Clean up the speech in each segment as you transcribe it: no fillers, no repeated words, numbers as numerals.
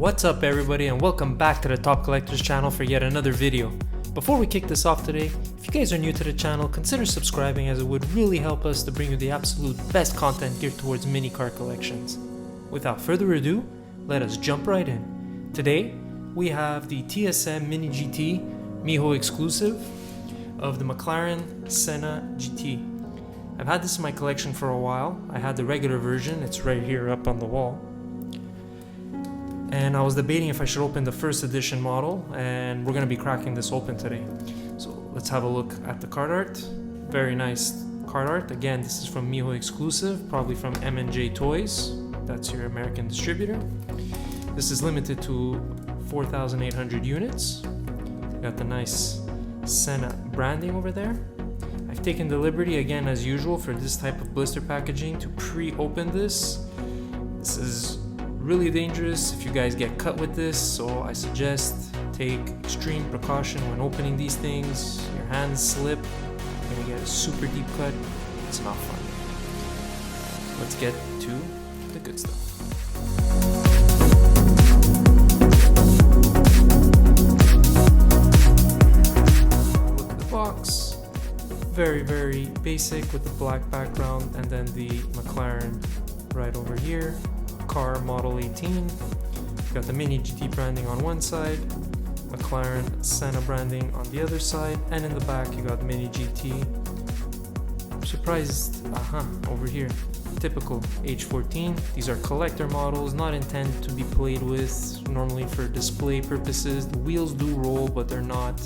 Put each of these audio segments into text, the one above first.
What's up everybody, and welcome back to the Top Collectors channel for yet another video. Before we kick this off today, if you guys are new to the channel, consider subscribing as it would really help us to bring you the absolute best content geared towards mini car collections. Without further ado, let us jump right in. Today, we have the TSM Mini GT Miho exclusive of the McLaren Senna GT. I've had this in my collection for a while. I had the regular version, it's right here up on the wall. And I was debating if I should open the first edition model, and we're going to be cracking this open today. So let's have a look at the card art. Very nice card art. Again, this is from Miho exclusive, probably from M&J Toys. That's your American distributor. This is limited to 4,800 units. Got the nice Senna branding over there. I've taken the liberty, again as usual, for this type of blister packaging to pre-open this. This is really dangerous if you guys get cut with this, so I suggest take extreme precaution when opening these things. Your hands slip, you're gonna get a super deep cut. It's not fun. Let's get to the good stuff. Look at the box. Very basic with the black background, and then the McLaren right over here. Car model 18. You got the Mini GT branding on one side, McLaren Senna branding on the other side, and in the back you got Mini GT. I'm surprised, over here, typical H14. These are collector models, not intended to be played with, normally for display purposes. The wheels do roll, but they're not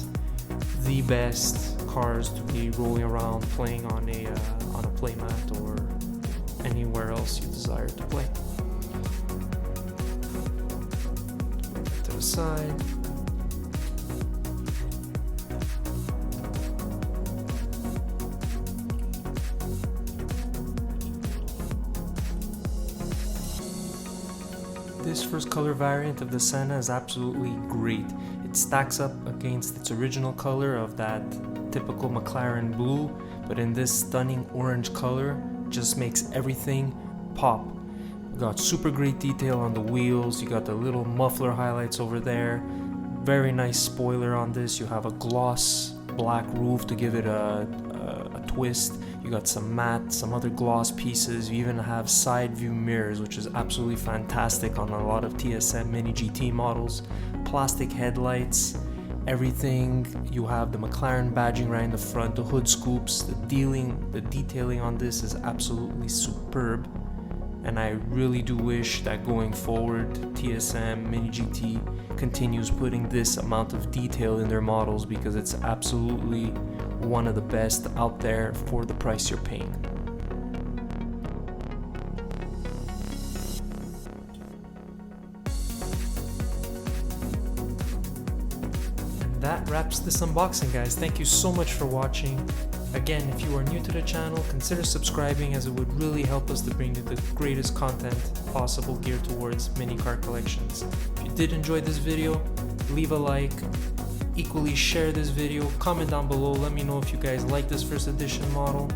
the best cars to be rolling around playing on a playmat or anywhere else you desire to play. Side. This first color variant of the Senna is absolutely great. It stacks up against its original color of that typical McLaren blue, but in this stunning orange color, just makes everything pop. Got super great detail on the wheels. You got the little muffler highlights over there. Very nice spoiler on this. You have a gloss black roof to give it a twist. You got some matte, some other gloss pieces. You even have side view mirrors, which is absolutely fantastic on a lot of TSM Mini GT models. Plastic headlights, everything. You have the McLaren badging right in the front, the hood scoops. The detailing on this is absolutely superb. And I really do wish that going forward, TSM Mini GT continues putting this amount of detail in their models, because it's absolutely one of the best out there for the price you're paying. And that wraps this unboxing, guys. Thank you so much for watching. Again, if you are new to the channel, consider subscribing as it would really help us to bring you the greatest content possible geared towards mini car collections. If you did enjoy this video, leave a like, equally share this video, comment down below, let me know if you guys like this first edition model,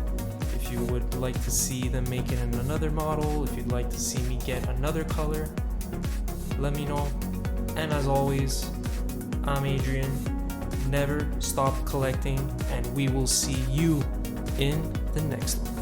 if you would like to see them make it in another model, if you'd like to see me get another color, let me know. And as always, I'm Adrian. Never stop collecting, and we will see you in the next one.